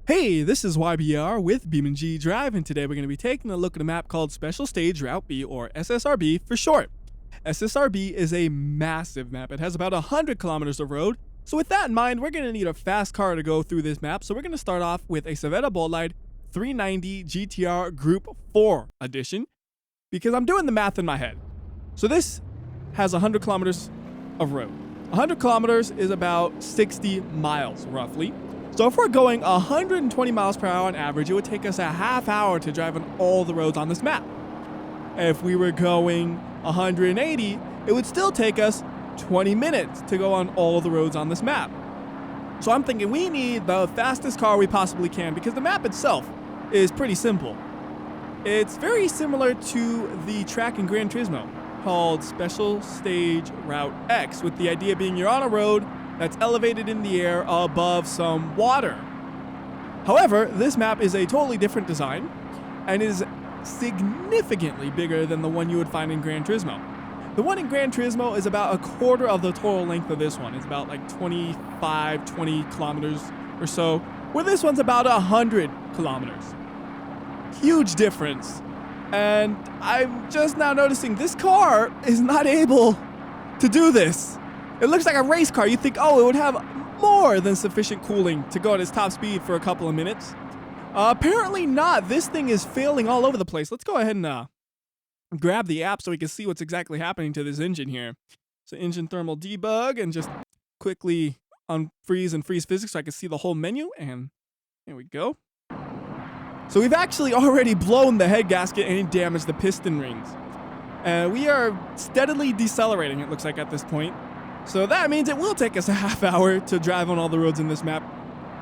Hey, this is WhyBeAre with BeamNG.drive, and today we're going to be taking a look at a map called Special Stage Route B, or SSRB for short. SSRB is a massive map. It has about 100 kilometers of road, so with that in mind, we're going to need a fast car to go through this map, so we're going to start off with a Civetta Bolide 390 GTR Group 4 edition, because I'm doing the math in my head. So this has 100 kilometers of road. 100 kilometers is about 60 miles, roughly. So if we're going 120 miles per hour on average, it would take us a half hour to drive on all the roads on this map. If we were going 180, it would still take us 20 minutes to go on all the roads on this map. So I'm thinking we need the fastest car we possibly can, because the map itself is pretty simple. It's very similar to the track in Gran Turismo called Special Stage Route X, with the idea being you're on a road that's elevated in the air above some water. However, this map is a totally different design and is significantly bigger than the one you would find in Gran Turismo. The one in Gran Turismo is about a quarter of the total length of this one. It's about like 20 kilometers or so, where this one's about 100 kilometers. Huge difference. And I'm just now noticing this car is not able to do this. It looks like a race car. You think, oh, it would have more than sufficient cooling to go at its top speed for a couple of minutes. Apparently not. This thing is failing all over the place. Let's go ahead and grab the app so we can see what's exactly happening to this engine here. So engine thermal debug, and just quickly unfreeze and freeze physics so I can see the whole menu, and there we go. So we've actually already blown the head gasket and damaged the piston rings. We are steadily decelerating, it looks like, at this point. So that means it will take us a half hour to drive on all the roads in this map,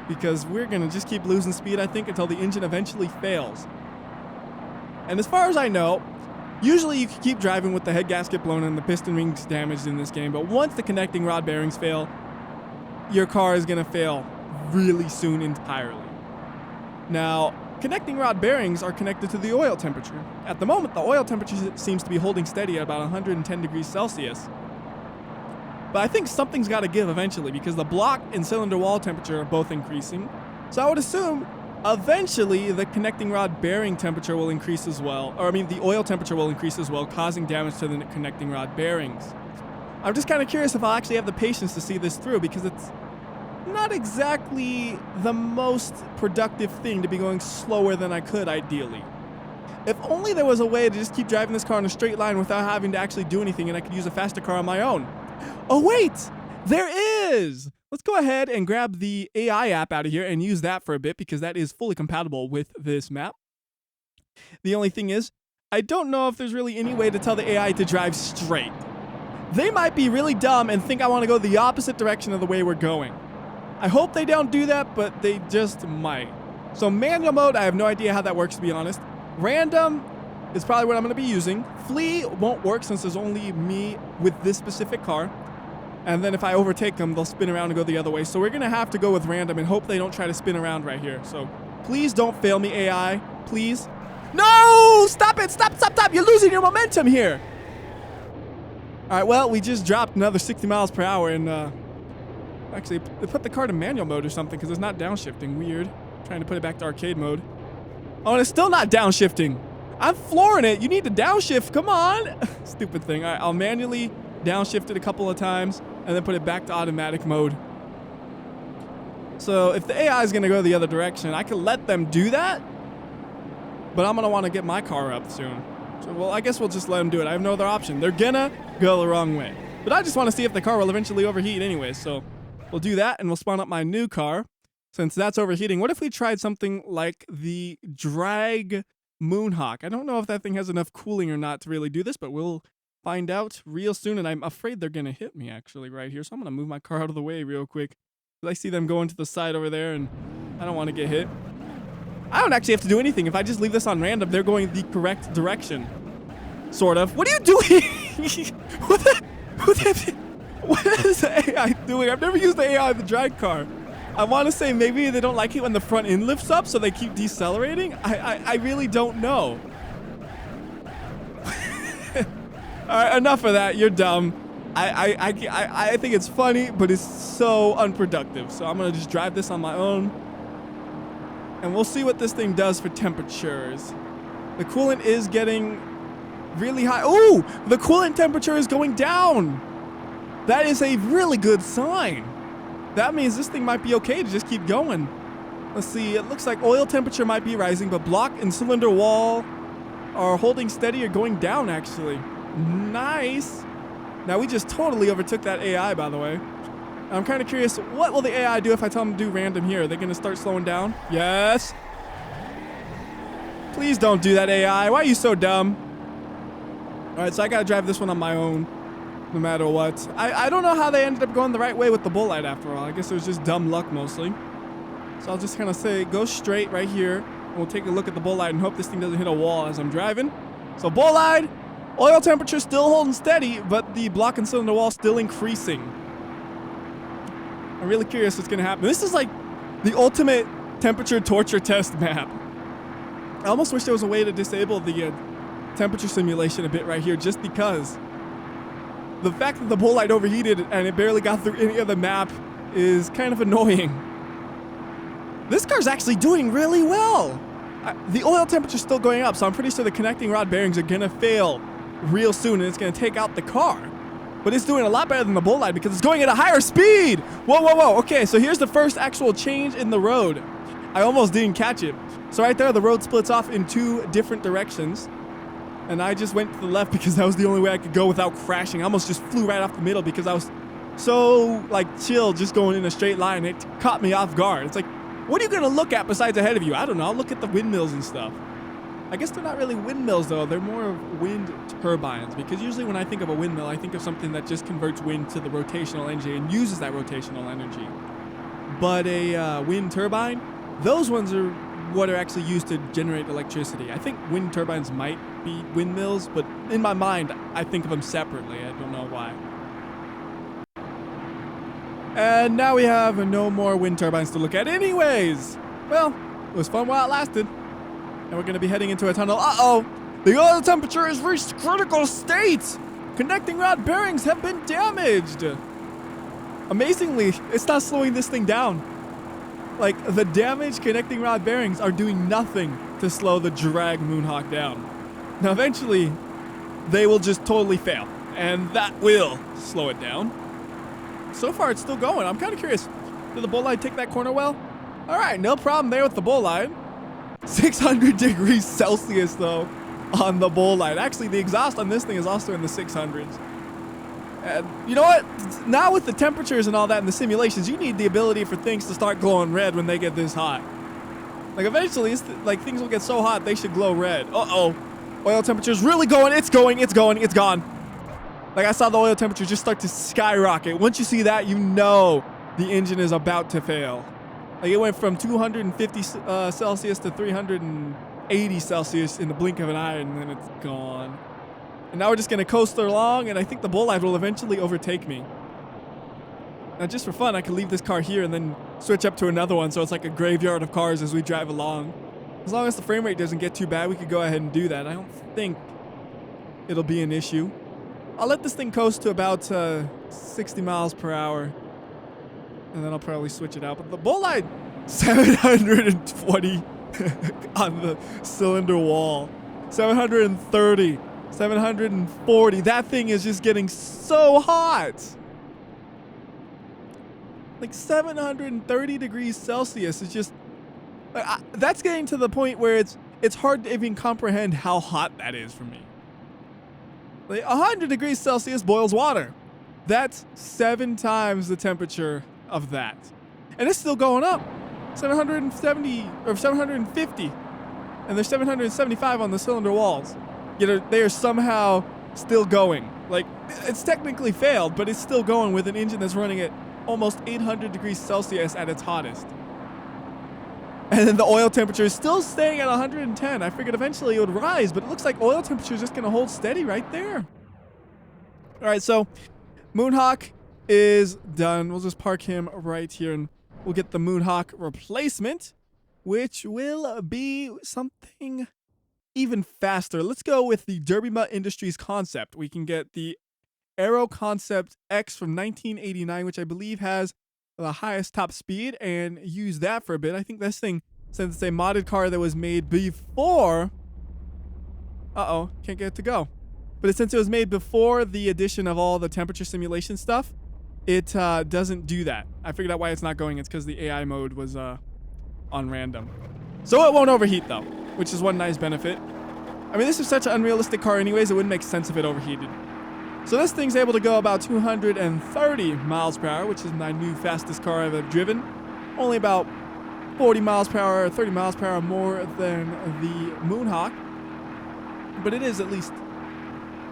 because we're going to just keep losing speed, I think, until the engine eventually fails. And as far as I know, usually you can keep driving with the head gasket blown and the piston rings damaged in this game, but once the connecting rod bearings fail, your car is going to fail really soon entirely. Now, connecting rod bearings are connected to the oil temperature. At the moment, the oil temperature seems to be holding steady at about 110 degrees Celsius. But I think something's got to give eventually, because the block and cylinder wall temperature are both increasing. So I would assume eventually the connecting rod bearing temperature will increase as well. Or I mean, the oil temperature will increase as well, causing damage to the connecting rod bearings. I'm just kind of curious if I'll actually have the patience to see this through, because it's not exactly the most productive thing to be going slower than I could, ideally. If only there was a way to just keep driving this car in a straight line without having to actually do anything, and I could use a faster car on my own. Oh wait, there is! Let's go ahead and grab the AI app out of here and use that for a bit, because that is fully compatible with this map. The only thing is, I don't know if there's really any way to tell the AI to drive straight. They might be really dumb and think I want to go the opposite direction of the way we're going. I hope they don't do that, but they just might. So manual mode, I have no idea how that works, to be honest. Random is probably what I'm going to be using. Flee won't work since there's only me with this specific car. And then if I overtake them, they'll spin around and go the other way. So we're going to have to go with random and hope they don't try to spin around right here. So please don't fail me, AI. Please. No! Stop it! Stop! Stop! Stop! You're losing your momentum here! Alright, well, we just dropped another 60 miles per hour, and actually, they put the car to manual mode or something, because it's not downshifting. Weird. Trying to put it back to arcade mode. Oh, and it's still not downshifting. I'm flooring it. You need to downshift. Come on. Stupid thing. All right, I'll manually downshift it a couple of times and then put it back to automatic mode. So if the AI is going to go the other direction, I can let them do that, but I'm going to want to get my car up soon. So, well, I guess we'll just let them do it. I have no other option. They're going to go the wrong way. But I just want to see if the car will eventually overheat anyway, so we'll do that, and we'll spawn up my new car. Since that's overheating, what if we tried something like the Drag Moonhawk? I don't know if that thing has enough cooling or not to really do this, but we'll find out real soon, and I'm afraid they're going to hit me, actually, right here. So I'm going to move my car out of the way real quick. I see them going to the side over there, and I don't want to get hit. I don't actually have to do anything. If I just leave this on random, they're going the correct direction. Sort of. What are you doing? What is the AI doing? I've never used the AI in the drag car. I want to say maybe they don't like it when the front end lifts up, so they keep decelerating. I really don't know. All right, enough of that. You're dumb. I think it's funny, but it's so unproductive. So I'm gonna just drive this on my own. And we'll see what this thing does for temperatures. The coolant is getting really high. Ooh, the coolant temperature is going down. That is a really good sign. That means this thing might be okay to just keep going. Let's see, it looks like oil temperature might be rising, but block and cylinder wall are holding steady or going down, actually. Nice. Now, we just totally overtook that AI, by the way. I'm kind of curious, what will the AI do if I tell them to do random here? Are they going to start slowing down? Yes. Please don't do that, AI. Why are you so dumb? All right, so I got to drive this one on my own, no matter what. I don't know how they ended up going the right way with the bull light after all. I guess it was just dumb luck mostly. So I'll just kind of say, go straight right here. And we'll take a look at the bull light and hope this thing doesn't hit a wall as I'm driving. So bull light, oil temperature still holding steady, but the block and cylinder wall still increasing. I'm really curious what's going to happen. This is like the ultimate temperature torture test map. I almost wish there was a way to disable the temperature simulation a bit right here, just because the fact that the bull light overheated and it barely got through any of the map is kind of annoying. This car's actually doing really well. The oil temperature's still going up, so I'm pretty sure the connecting rod bearings are gonna fail real soon and it's gonna take out the car. But it's doing a lot better than the bull light because it's going at a higher speed. Whoa, whoa, whoa. Okay, so here's the first actual change in the road. I almost didn't catch it. So right there, the road splits off in two different directions. And I just went to the left because that was the only way I could go without crashing. I almost just flew right off the middle because I was so like chill just going in a straight line. It caught me off guard. It's like, what are you gonna look at besides ahead of you? I don't know. I'll look at the windmills and stuff. I guess they're not really windmills though. They're more of wind turbines, because usually when I think of a windmill, I think of something that just converts wind to the rotational energy and uses that rotational energy. But a wind turbine, those ones are what are actually used to generate electricity. I think wind turbines might be windmills, but in my mind, I think of them separately. I don't know why. And now we have no more wind turbines to look at anyways. Well, it was fun while it lasted. And we're going to be heading into a tunnel. Uh-oh! The oil temperature has reached critical state! Connecting rod bearings have been damaged! Amazingly, it's not slowing this thing down. Like, the damaged connecting rod bearings are doing nothing to slow the drag Moonhawk down. Now, eventually, they will just totally fail. And that will slow it down. So far, it's still going. I'm kind of curious. Did the bull light take that corner well? All right, no problem there with the bull light. 600 degrees Celsius, though, on the bull light. Actually, the exhaust on this thing is also in the 600s. And you know what? Now with the temperatures and all that in the simulations, you need the ability for things to start glowing red when they get this hot. Like, eventually, like, things will get so hot, they should glow red. Uh-oh. Oil temperature's really going. It's going. It's going. It's gone. Like, I saw the oil temperature just start to skyrocket. Once you see that, you know the engine is about to fail. Like, it went from 250 Celsius to 380 Celsius in the blink of an eye, and then it's gone. And now we're just going to coast along, and I think the bull light will eventually overtake me. Now, just for fun, I could leave this car here and then switch up to another one, so it's like a graveyard of cars as we drive along. As long as the frame rate doesn't get too bad, we could go ahead and do that. I don't think it'll be an issue. I'll let this thing coast to about 60 miles per hour, and then I'll probably switch it out. But the bull light, 720 on the cylinder wall, 730, 740. That thing is just getting so hot. Like 730 degrees Celsius is just, that's getting to the point where it's hard to even comprehend how hot that is for me. Like 100 degrees Celsius boils water. That's 7 times the temperature of that. And it's still going up. 770 or 750. And there's 775 on the cylinder walls. Yet they are somehow still going. Like, it's technically failed, but it's still going with an engine that's running at almost 800 degrees Celsius at its hottest. And then the oil temperature is still staying at 110. I figured eventually it would rise, but it looks like oil temperature is just going to hold steady right there. All right, so Moonhawk is done. We'll just park him right here, and we'll get the Moonhawk replacement, which will be something even faster. Let's go with the Derby Industries concept. We can get the Aero Concept X from 1989, which I believe has the highest top speed, and use that for a bit. I think this thing since it's a modded car that was made before. Uh-oh, can't get it to go. But since it was made before the addition of all the temperature simulation stuff, it doesn't do that. I figured out why it's not going. It's because the AI mode was on random. So it won't overheat though, which is one nice benefit. I mean, this is such an unrealistic car anyways, it wouldn't make sense if it overheated. So this thing's able to go about 230 miles per hour, which is my new fastest car I've ever driven. Only about 40 miles per hour, 30 miles per hour more than the Moonhawk. But it is at least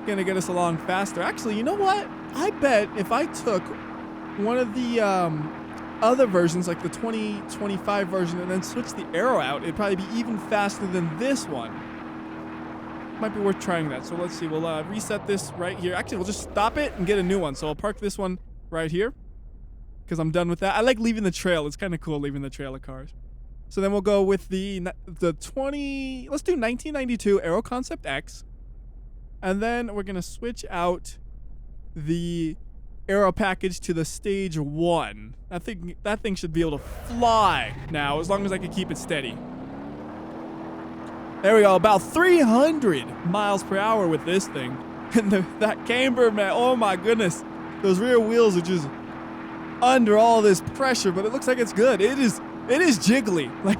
gonna get us along faster. Actually, you know what? I bet if I took one of the other versions, like the 2025 version, and then switched the arrow out, it'd probably be even faster than this one. Might be worth trying that. So let's see. We'll reset this right here. Actually, we'll just stop it and get a new one. So I'll park this one right here because I'm done with that. I like leaving the trail. It's kind of cool leaving the trail of cars. So then we'll go with the 20. Let's do 1992 Aero Concept X, and then we're gonna switch out the Aero package to the Stage 1. I think that thing should be able to fly now, as long as I can keep it steady. There we go, about 300 miles per hour with this thing. And that camber, man, oh my goodness. Those rear wheels are just under all this pressure, but it looks like it's good. It is jiggly. Like,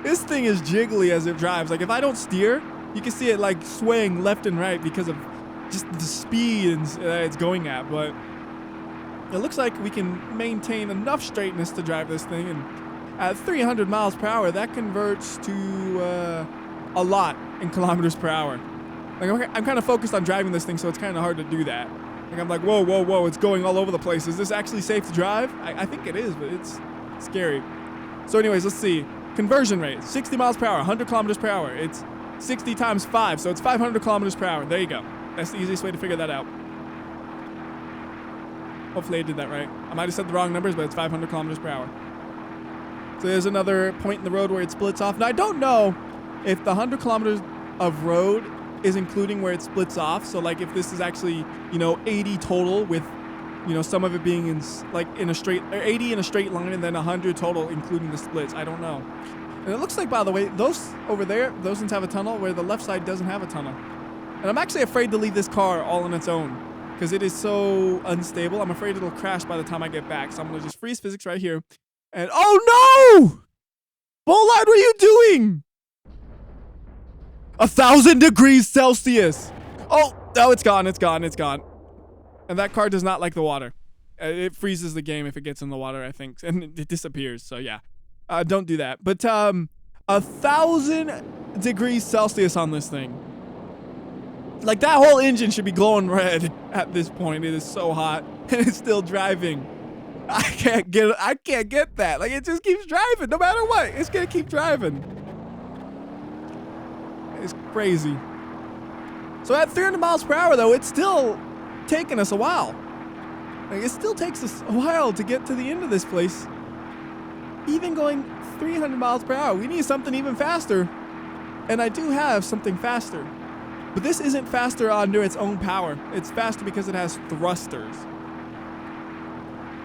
this thing is jiggly as it drives. Like, if I don't steer, you can see it like swaying left and right because of just the speed it's going at. But it looks like we can maintain enough straightness to drive this thing. And at 300 miles per hour, that converts to a lot in kilometers per hour. Like, I'm kind of focused on driving this thing, so it's kind of hard to do that. Like, I'm like, whoa, whoa, whoa, it's going all over the place. Is this actually safe to drive? I think it is, but it's scary. So anyways, let's see. Conversion rate, 60 miles per hour, 100 kilometers per hour. It's 60 times 5, so it's 500 kilometers per hour. There you go. That's the easiest way to figure that out. Hopefully I did that right. I might have said the wrong numbers, but it's 500 kilometers per hour. So there's another point in the road where it splits off. Now, I don't know if the 100 kilometers of road is including where it splits off. So, like, if this is actually, 80 total with, some of it being in a straight, or 80 in a straight line and then 100 total including the splits. I don't know. And it looks like, by the way, those over there, those ones have a tunnel where the left side doesn't have a tunnel. And I'm actually afraid to leave this car all on its own because it is so unstable. I'm afraid it'll crash by the time I get back. So I'm going to just freeze physics right here. And oh no! Bolide, what are you doing? 1,000 degrees Celsius. Oh, it's gone. It's gone. It's gone. And that car does not like the water. It freezes the game if it gets in the water, I think, and it disappears. So yeah, don't do that. But 1,000 degrees Celsius on this thing. Like, that whole engine should be glowing red at this point. It is so hot, and it's still driving. I can't get that. Like, it just keeps driving no matter what. It's gonna keep driving. It's crazy. So at 300 miles per hour, though, it's still taking us a while. Like, it still takes us a while to get to the end of this place. Even going 300 miles per hour, we need something even faster. And I do have something faster. But this isn't faster under its own power. It's faster because it has thrusters.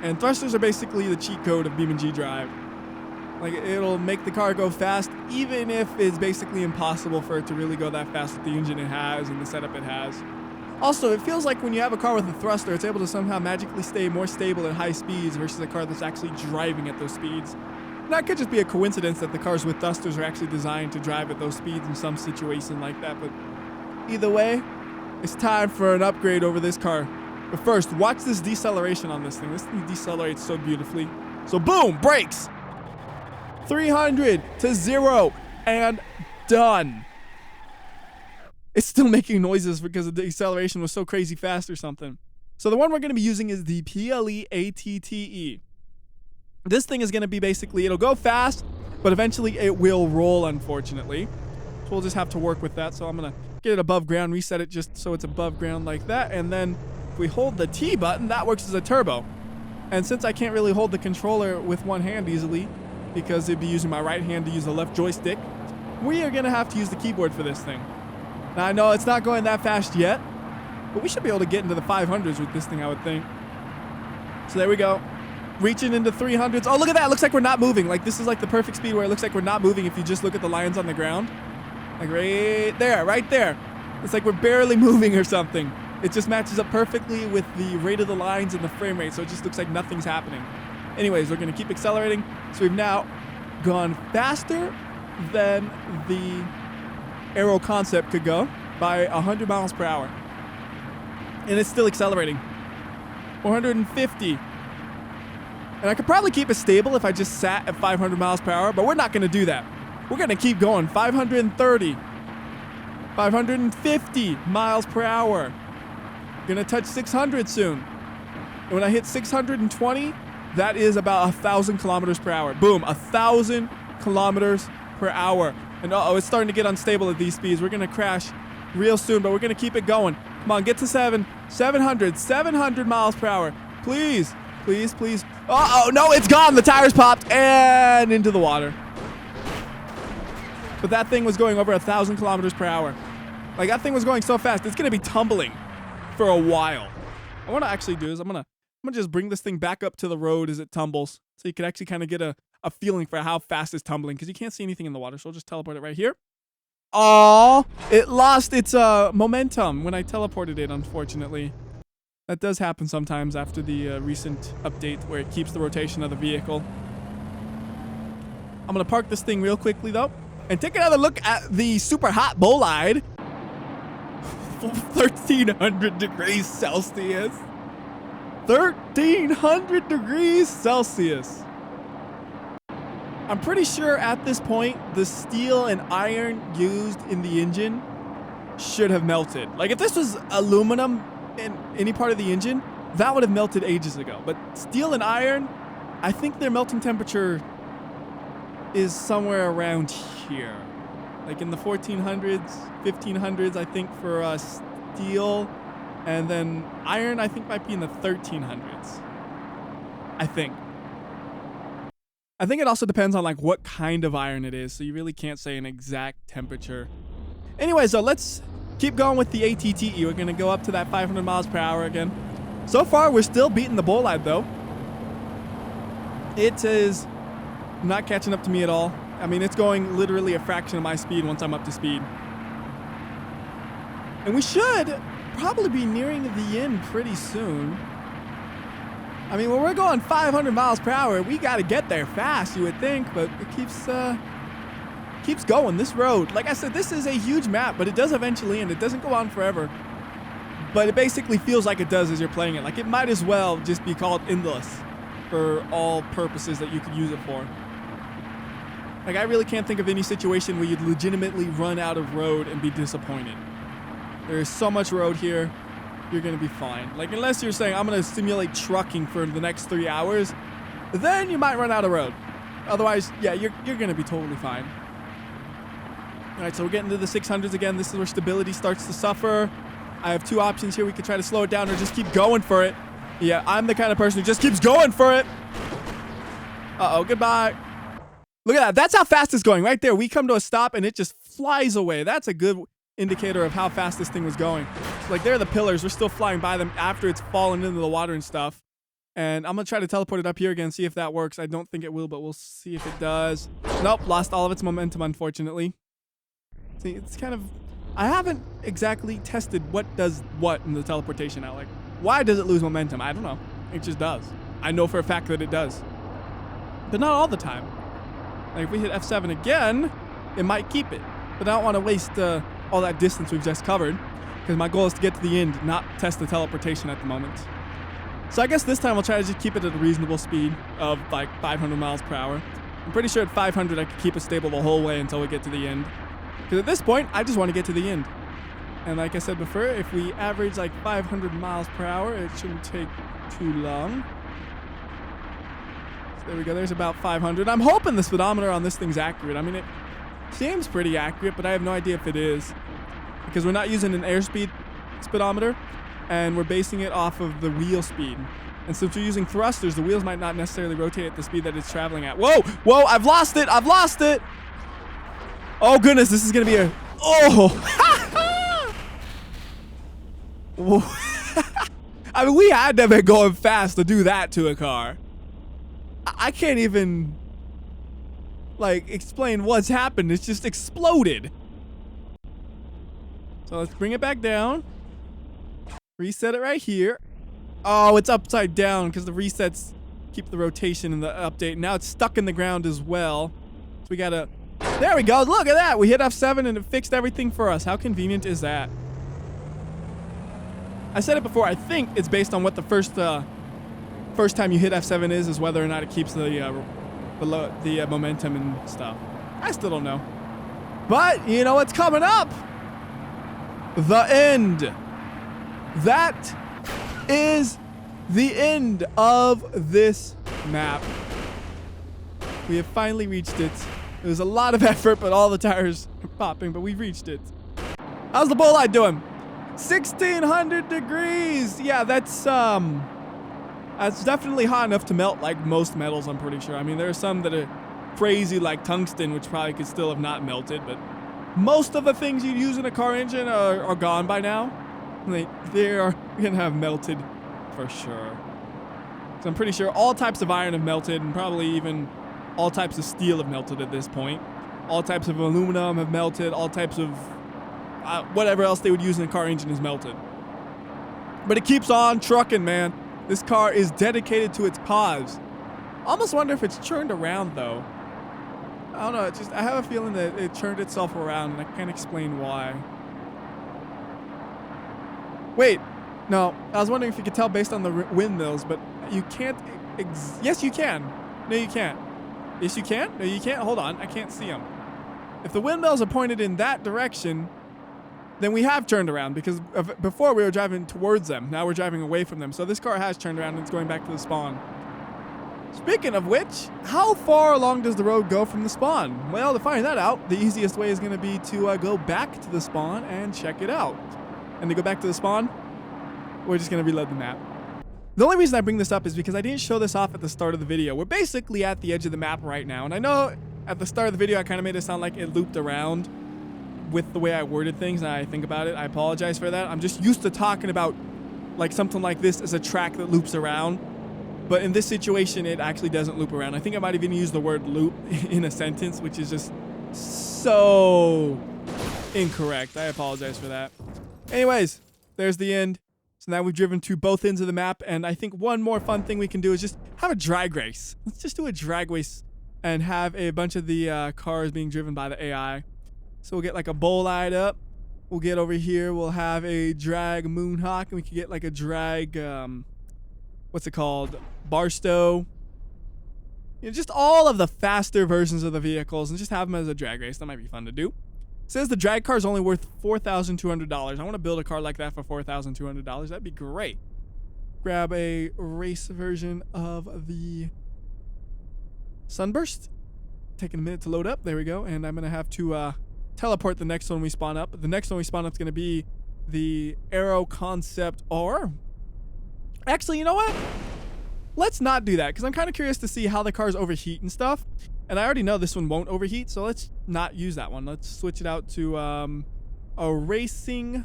And thrusters are basically the cheat code of BeamNG.drive. Like, it'll make the car go fast, even if it's basically impossible for it to really go that fast with the engine it has and the setup it has. Also, it feels like when you have a car with a thruster, it's able to somehow magically stay more stable at high speeds versus a car that's actually driving at those speeds. And that could just be a coincidence that the cars with thrusters are actually designed to drive at those speeds in some situation like that. But either way, it's time for an upgrade over this car. But first, watch this deceleration on this thing. This thing decelerates so beautifully. So boom, brakes. 300 to 0 and done. It's still making noises because the deceleration was so crazy fast or something. So the one we're going to be using is the PLE-ATTE. This thing is going to be basically, it'll go fast, but eventually it will roll, unfortunately. So we'll just have to work with that. So I'm going to get it above ground, reset it just so it's above ground like that. And then if we hold the T button, that works as a turbo. And since I can't really hold the controller with one hand easily, because it'd be using my right hand to use the left joystick, we are going to have to use the keyboard for this thing. Now, I know it's not going that fast yet, but we should be able to get into the 500s with this thing, I would think. So there we go. reaching into 300s. Oh, look at that. It looks like we're not moving. Like, this is like the perfect speed where it looks like we're not moving if you just look at the lines on the ground. Like right there, right there. It's like we're barely moving or something. It just matches up perfectly with the rate of the lines and the frame rate, so it just looks like nothing's happening. Anyways, we're going to keep accelerating. So we've now gone faster than the Aero concept could go by 100 miles per hour. And it's still accelerating. 450. And I could probably keep it stable if I just sat at 500 miles per hour, but we're not going to do that. We're going to keep going. 530. 550 miles per hour. Going to touch 600 soon. And when I hit 620, that is about 1,000 kilometers per hour. Boom, 1,000 kilometers per hour. And it's starting to get unstable at these speeds. We're going to crash real soon, but we're going to keep it going. Come on, get to 700 miles per hour. Please, please, please. Uh-oh, no, it's gone. The tires popped and into the water. But that thing was going over 1,000 kilometers per hour. Like, that thing was going so fast, it's going to be tumbling for a while. What I want to actually do is I'm gonna just bring this thing back up to the road as it tumbles, so you can actually kind of get a feeling for how fast it's tumbling, because you can't see anything in the water. So I'll just teleport it right here. Oh, it lost its momentum when I teleported it, unfortunately. That does happen sometimes after the recent update where it keeps the rotation of the vehicle. I'm gonna park this thing real quickly though and take another look at the super hot bolide. 1,300 degrees Celsius. 1,300 degrees Celsius. I'm pretty sure at this point, the steel and iron used in the engine should have melted. Like, if this was aluminum in any part of the engine, that would have melted ages ago. But steel and iron, I think their melting temperature is somewhere around here. Like in the 1400s, 1500s, I think, for steel. And then iron, I think, might be in the 1300s. I think it also depends on like what kind of iron it is, so you really can't say an exact temperature. Anyway, so let's keep going with the ATTE. We're going to go up to that 500 miles per hour again. So far, we're still beating the bolide, though. It is not catching up to me at all. I mean, it's going literally a fraction of my speed once I'm up to speed. And we should probably be nearing the end pretty soon. I mean, when we're going 500 miles per hour, we got to get there fast, you would think, but it keeps going. This road, like I said, this is a huge map, but it does eventually end. It doesn't go on forever, but it basically feels like it does as you're playing it. Like, it might as well just be called endless for all purposes that you could use it for. Like, I really can't think of any situation where you'd legitimately run out of road and be disappointed. There is so much road here. You're going to be fine. Like, unless you're saying, I'm going to simulate trucking for the next 3 hours, then you might run out of road. Otherwise, yeah, you're going to be totally fine. All right, so we're getting to the 600s again. This is where stability starts to suffer. I have two options here. We could try to slow it down or just keep going for it. Yeah, I'm the kind of person who just keeps going for it. Uh-oh, goodbye. Look at that. That's how fast it's going right there. We come to a stop and it just flies away. That's a good indicator of how fast this thing was going. So, like, there are the pillars. We're still flying by them after it's fallen into the water and stuff. And I'm going to try to teleport it up here again, see if that works. I don't think it will, but we'll see if it does. Nope, lost all of its momentum, unfortunately. See, it's kind of... I haven't exactly tested what does what in the teleportation now. Like, why does it lose momentum? I don't know. It just does. I know for a fact that it does. But not all the time. Like, if we hit F7 again, it might keep it. But I don't want to waste all that distance we've just covered, because my goal is to get to the end, not test the teleportation at the moment. So I guess this time we'll try to just keep it at a reasonable speed of like 500 miles per hour. I'm pretty sure at 500 I could keep it stable the whole way until we get to the end. Because at this point, I just want to get to the end. And like I said before, if we average like 500 miles per hour, it shouldn't take too long. So there we go. There's about 500. I'm hoping the speedometer on this thing's accurate. I mean, it seems pretty accurate, but I have no idea if it is. Because we're not using an airspeed speedometer, and we're basing it off of the wheel speed. And since we're using thrusters, the wheels might not necessarily rotate at the speed that it's traveling at. Whoa! Whoa! I've lost it! I've lost it! Oh, goodness. This is going to be a... Oh! I mean, we had to have been going fast to do that to a car. I can't even, like, explain what's happened. It's just exploded. So let's bring it back down. Reset it right here. Oh, it's upside down because the resets keep the rotation in the update. Now it's stuck in the ground as well. So we gotta... There we go. Look at that. We hit F7 and it fixed everything for us. How convenient is that? I said it before. I think it's based on what the first time you hit F7 is whether or not it keeps the momentum and stuff. I still don't know. But you know what's coming up? The end. That is the end of this map. We have finally reached it. It was a lot of effort, but all the tires are popping, but we've reached it. How's the bull light doing? 1600 degrees. Yeah, that's definitely hot enough to melt like most metals, I'm pretty sure. I mean, there are some that are crazy like tungsten, which probably could still have not melted, but most of the things you use in a car engine are gone by now. They are gonna have melted for sure. So I'm pretty sure all types of iron have melted, and probably even all types of steel have melted at this point. All types of aluminum have melted. All types of whatever else they would use in a car engine is melted. But it keeps on trucking, man. This car is dedicated to its cause. I almost wonder if it's churned around, though. I don't know. I have a feeling that it churned itself around, and I can't explain why. Wait. No. I was wondering if you could tell based on the windmills, but you can't... Yes, you can. No, you can't. Yes, you can. No, you can't. Hold on. I can't see them. If the windmills are pointed in that direction, then we have turned around, because before we were driving towards them. Now we're driving away from them. So this car has turned around and it's going back to the spawn. Speaking of which, how far along does the road go from the spawn? Well, to find that out, the easiest way is going to be to go back to the spawn and check it out. And to go back to the spawn, we're just going to reload the map. The only reason I bring this up is because I didn't show this off at the start of the video. We're basically at the edge of the map right now. And I know at the start of the video, I kind of made it sound like it looped around with the way I worded things. And I think about it. I apologize for that. I'm just used to talking about like something like this as a track that loops around. But in this situation, it actually doesn't loop around. I think I might even use the word loop in a sentence, which is just so incorrect. I apologize for that. Anyways, there's the end. So now we've driven to both ends of the map, and I think one more fun thing we can do is just have a drag race. Let's just do a drag race and have a bunch of the cars being driven by the AI. So we'll get like a bull light up. We'll get over here. We'll have a drag Moonhawk, and we can get like a drag, what's it called? Barstow. You know, just all of the faster versions of the vehicles, and just have them as a drag race. That might be fun to do. It says the drag car is only worth $4,200. I want to build a car like that for $4,200. That'd be great. Grab a race version of the Sunburst. Taking a minute to load up. There we go. And I'm going to have to teleport the next one we spawn up. The next one we spawn up is going to be the Aero Concept R. Actually, you know what? Let's not do that, because I'm kind of curious to see how the cars overheat and stuff. And I already know this one won't overheat, so let's not use that one. Let's switch it out to a racing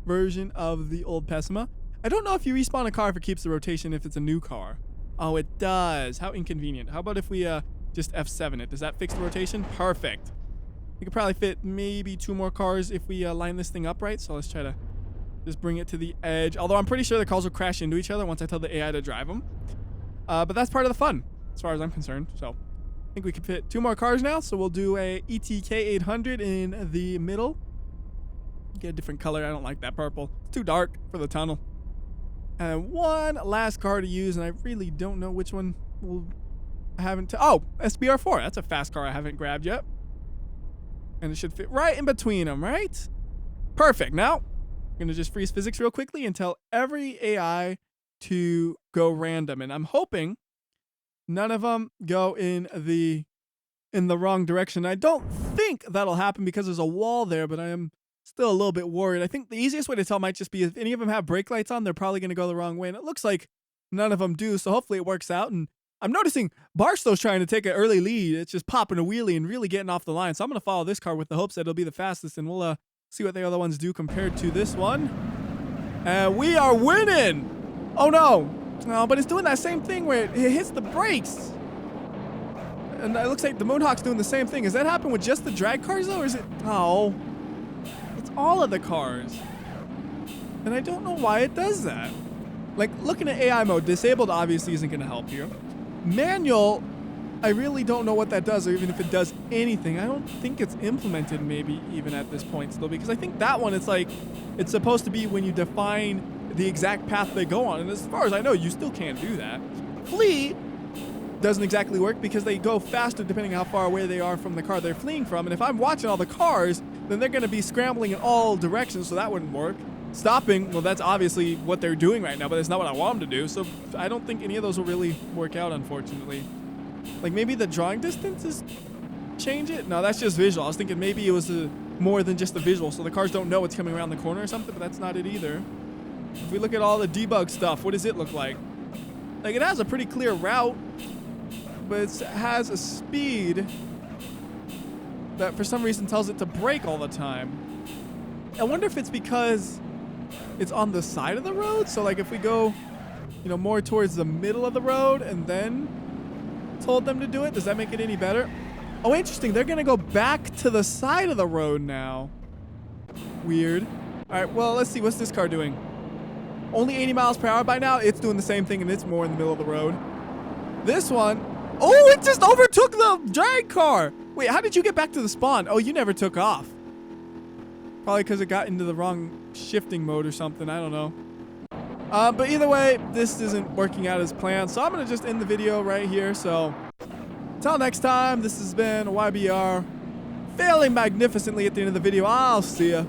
version of the old Pessima. I don't know if you respawn a car if it keeps the rotation if it's a new car. Oh, it does. How inconvenient. How about if we just F7 it? Does that fix the rotation? Perfect. We could probably fit maybe 2 more cars if we line this thing up right. So let's try to just bring it to the edge. Although I'm pretty sure the cars will crash into each other once I tell the AI to drive them. But that's part of the fun, as far as I'm concerned. So I think we can fit 2 more cars now. So we'll do a ETK 800 in the middle. Get a different color. I don't like that purple. It's too dark for the tunnel. And one last car to use, and I really don't know which one I haven't... Oh, SBR4. That's a fast car I haven't grabbed yet. And it should fit right in between them, right? Perfect. Now, I'm going to just freeze physics real quickly and tell every AI to go random. And I'm hoping none of them go in the wrong direction. I don't think that'll happen because there's a wall there, but I am still a little bit worried. I think the easiest way to tell might just be if any of them have brake lights on, they're probably going to go the wrong way. And it looks like none of them do, so hopefully it works out. And I'm noticing Barstow's trying to take an early lead. It's just popping a wheelie and really getting off the line. So I'm going to follow this car with the hopes that it'll be the fastest, and we'll see what the other ones do compared to this one. And we are winning! Oh no! No, but it's doing that same thing where it hits the brakes. And it looks like the Moonhawk's doing the same thing. Does that happen with just the drag cars though, or is it? Oh, it's all of the cars. And I don't know why it does that. Like, looking at AI mode, disabled obviously isn't going to help here. Manual, I really don't know what that does, or even if it does anything. I don't think it's implemented maybe even at this point still, because I think that one, it's like, it's supposed to be when you define the exact path they go on. And as far as I know, you still can't do that. Flee doesn't exactly work because they go faster depending on how far away they are from the car they're fleeing from. And if I'm watching all the cars, then they're going to be scrambling in all directions, so that wouldn't work. Stopping, well, that's obviously what they're doing right now, but it's not what I want them to do, so I don't think any of those will really work out, unfortunately. Like, maybe the drawing distances change it? No, that's just visual. I was thinking maybe it was more than just the visual, so the cars don't know what's coming around the corner or something, but that's not it either. If we look at all the debug stuff, what does it look like? Like, it has a pretty clear route, but it has a speed that for some reason tells it to brake all the time. I wonder if it's because it's on the side of the road. So like if we go, you know, more towards the middle of the road and then told them to do it, does that make it any better? Oh, interesting. They're going to go back to the side of the road now. Weird. All right, well, let's see. What's this car doing? Only 80 miles per hour by now. It's doing the same thing, and it's more in the middle of the road. This one, oh, it just overtook the drag car. Wait, how did you get back to the spawn? Oh, you never took off. Probably because it got into the wrong shifting mode or something. I don't know. But either way, this isn't working out as planned. So I'm going to just end the video right here. So until next time, this has been WhyBeAre failing magnificently at the end of the video. I'll see ya.